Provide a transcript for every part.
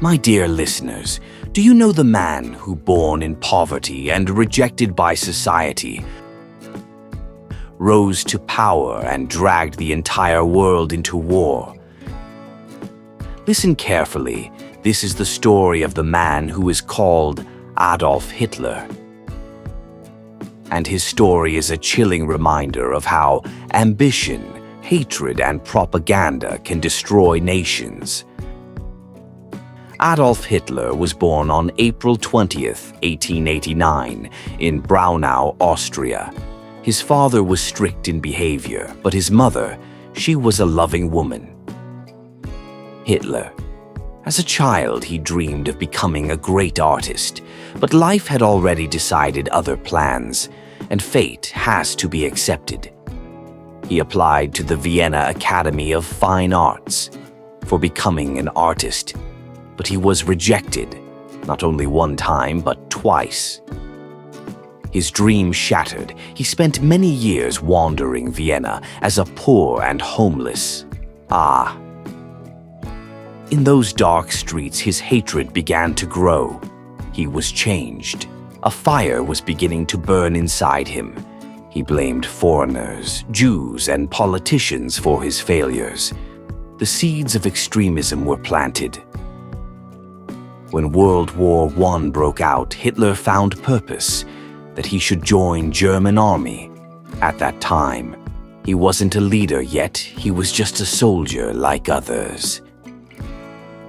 My dear listeners, do you know the man who, born in poverty and rejected by society, rose to power and dragged the entire world into war? Listen carefully. This is the story of the man who is called Adolf Hitler. And his story is a chilling reminder of how ambition, hatred, and propaganda can destroy nations. Adolf Hitler was born on April 20th, 1889, in Braunau, Austria. His father was strict in behavior, but his mother, she was a loving woman. Hitler. As a child, he dreamed of becoming a great artist, but life had already decided other plans, and fate has to be accepted. He applied to the Vienna Academy of Fine Arts for becoming an artist, but he was rejected, not only one time, but twice. His dream shattered, he spent many years wandering Vienna as a poor and homeless. In those dark streets, his hatred began to grow. He was changed. A fire was beginning to burn inside him. He blamed foreigners, Jews, and politicians for his failures. The seeds of extremism were planted. When World War I broke out, Hitler found purpose, that he should join German army. At that time, he wasn't a leader yet, he was just a soldier like others.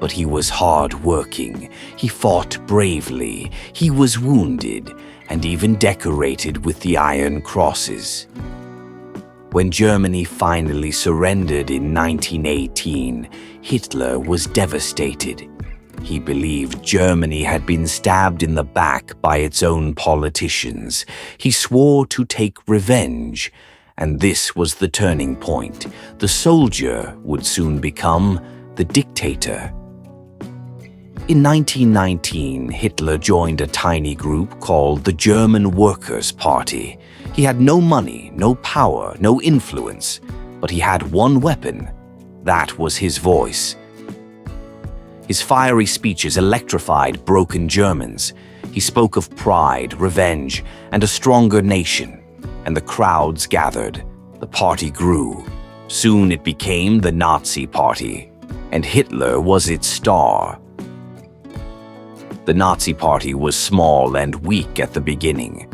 But he was hard-working, he fought bravely, he was wounded, and even decorated with the Iron Crosses. When Germany finally surrendered in 1918, Hitler was devastated. He believed Germany had been stabbed in the back by its own politicians. He swore to take revenge, and this was the turning point. The soldier would soon become the dictator. In 1919, Hitler joined a tiny group called the German Workers' Party. He had no money, no power, no influence, but he had one weapon. That was his voice. His fiery speeches electrified broken Germans. He spoke of pride, revenge, and a stronger nation, and the crowds gathered. The party grew. Soon it became the Nazi Party, and Hitler was its star. The Nazi Party was small and weak at the beginning.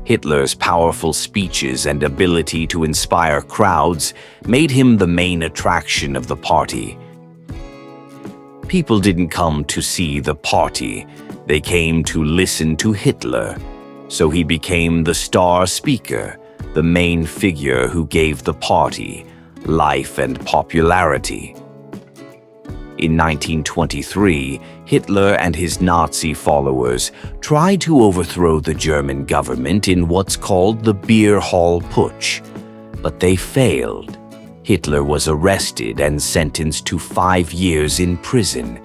Hitler's powerful speeches and ability to inspire crowds made him the main attraction of the party. People didn't come to see the party, they came to listen to Hitler. So he became the star speaker, the main figure who gave the party life and popularity. In 1923, Hitler and his Nazi followers tried to overthrow the German government in what's called the Beer Hall Putsch, but they failed. Hitler was arrested and sentenced to 5 years in prison.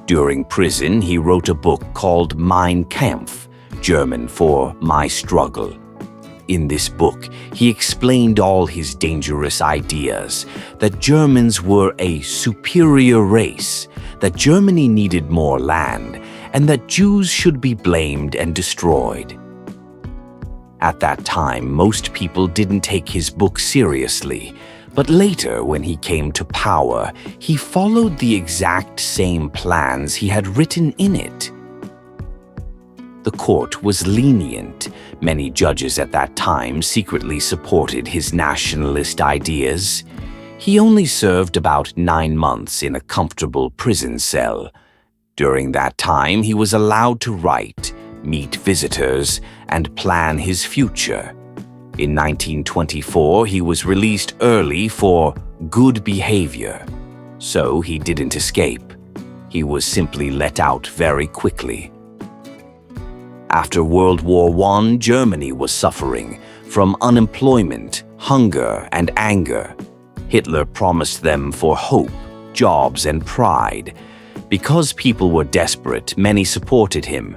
During prison, he wrote a book called Mein Kampf, German for My Struggle. In this book, he explained all his dangerous ideas, that Germans were a superior race, that Germany needed more land, and that Jews should be blamed and destroyed. At that time, most people didn't take his book seriously, but later, when he came to power, he followed the exact same plans he had written in it. The court was lenient. Many judges at that time secretly supported his nationalist ideas. He only served about 9 months in a comfortable prison cell. During that time, he was allowed to write, meet visitors, and plan his future. In 1924, he was released early for good behavior. So he didn't escape. He was simply let out very quickly. After World War I, Germany was suffering from unemployment, hunger, and anger. Hitler promised them for hope, jobs, and pride. Because people were desperate, many supported him.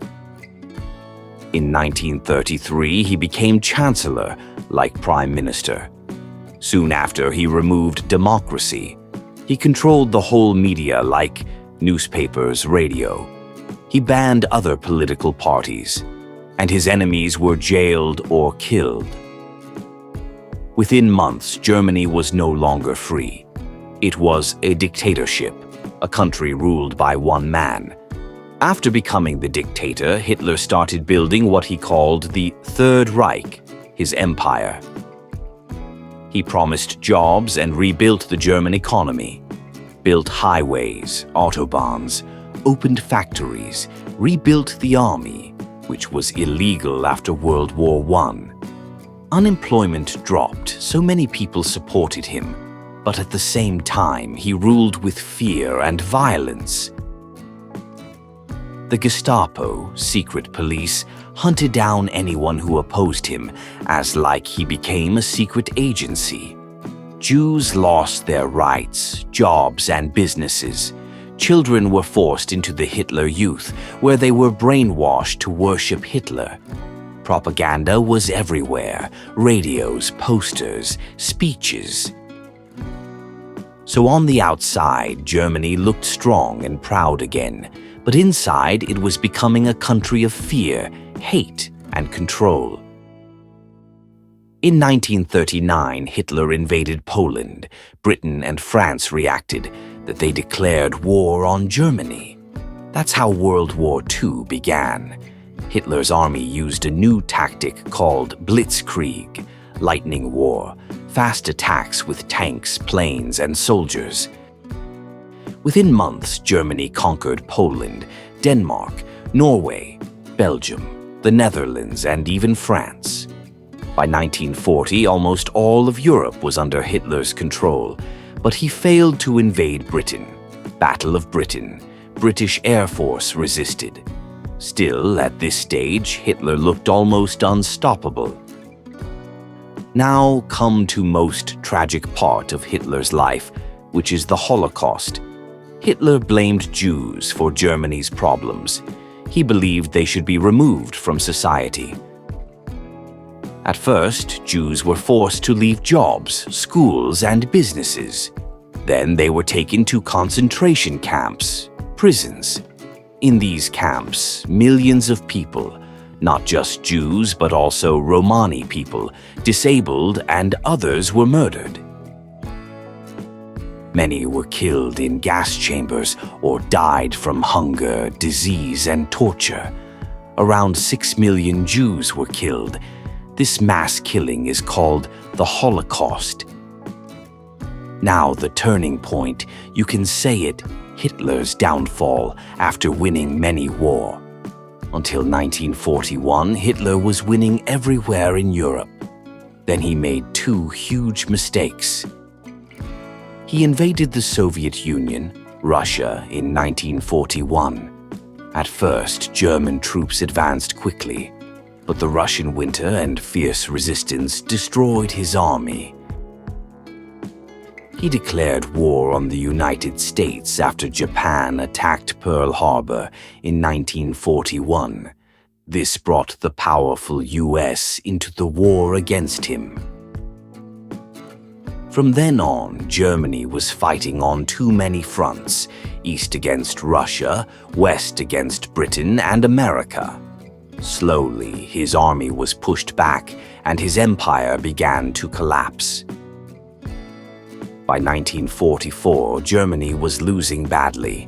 In 1933, he became chancellor, like prime minister. Soon after, he removed democracy. He controlled the whole media like newspapers, radio. He banned other political parties, and his enemies were jailed or killed. Within months, Germany was no longer free. It was a dictatorship, a country ruled by one man. After becoming the dictator, Hitler started building what he called the Third Reich, his empire. He promised jobs and rebuilt the German economy, built highways, autobahns, opened factories, rebuilt the army, which was illegal after World War I. Unemployment dropped, so many people supported him, but at the same time he ruled with fear and violence. The Gestapo, secret police, hunted down anyone who opposed him, as like he became a secret agency. Jews lost their rights, jobs, and businesses. Children were forced into the Hitler Youth, where they were brainwashed to worship Hitler. Propaganda was everywhere: radios, posters, speeches. So on the outside, Germany looked strong and proud again, but inside it was becoming a country of fear, hate, and control. In 1939, Hitler invaded Poland. Britain and France reacted that they declared war on Germany. That's how World War II began. Hitler's army used a new tactic called blitzkrieg, lightning war, fast attacks with tanks, planes, and soldiers. Within months, Germany conquered Poland, Denmark, Norway, Belgium, the Netherlands, and even France. By 1940, almost all of Europe was under Hitler's control, but he failed to invade Britain. Battle of Britain. British Air Force resisted. Still, at this stage, Hitler looked almost unstoppable. Now come to most tragic part of Hitler's life, which is the Holocaust. Hitler blamed Jews for Germany's problems. He believed they should be removed from society. At first, Jews were forced to leave jobs, schools, and businesses. Then they were taken to concentration camps, prisons. In these camps, millions of people, not just Jews but also Romani people, disabled, and others were murdered. Many were killed in gas chambers or died from hunger, disease, and torture. Around 6 million Jews were killed. This mass killing is called the Holocaust. Now the turning point, you can say it, Hitler's downfall after winning many wars. Until 1941, Hitler was winning everywhere in Europe. Then he made two huge mistakes. He invaded the Soviet Union, Russia, in 1941. At first, German troops advanced quickly, but the Russian winter and fierce resistance destroyed his army. He declared war on the United States after Japan attacked Pearl Harbor in 1941. This brought the powerful US into the war against him. From then on, Germany was fighting on too many fronts: east against Russia, west against Britain and America. Slowly, his army was pushed back and his empire began to collapse. By 1944, Germany was losing badly.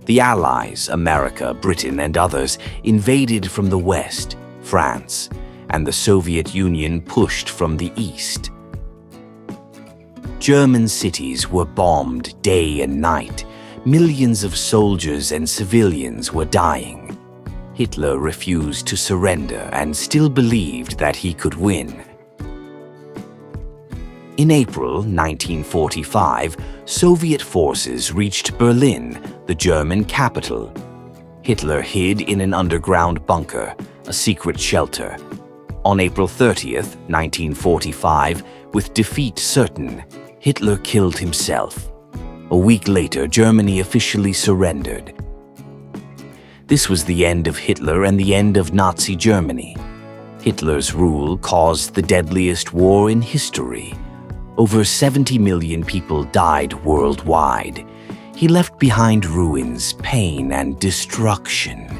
The Allies, America, Britain, and others invaded from the west, France, and the Soviet Union pushed from the east. German cities were bombed day and night. Millions of soldiers and civilians were dying. Hitler refused to surrender and still believed that he could win. In April 1945, Soviet forces reached Berlin, the German capital. Hitler hid in an underground bunker, a secret shelter. On April 30th, 1945, with defeat certain, Hitler killed himself. A week later, Germany officially surrendered. This was the end of Hitler and the end of Nazi Germany. Hitler's rule caused the deadliest war in history. Over 70 million people died worldwide. He left behind ruins, pain, and destruction.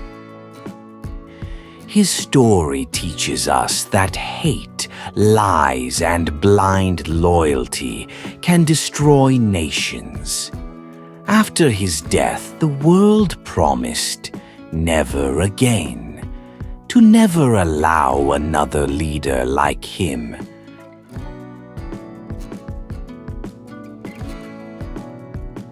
His story teaches us that hate, lies, and blind loyalty can destroy nations. After his death, the world promised never again, to never allow another leader like him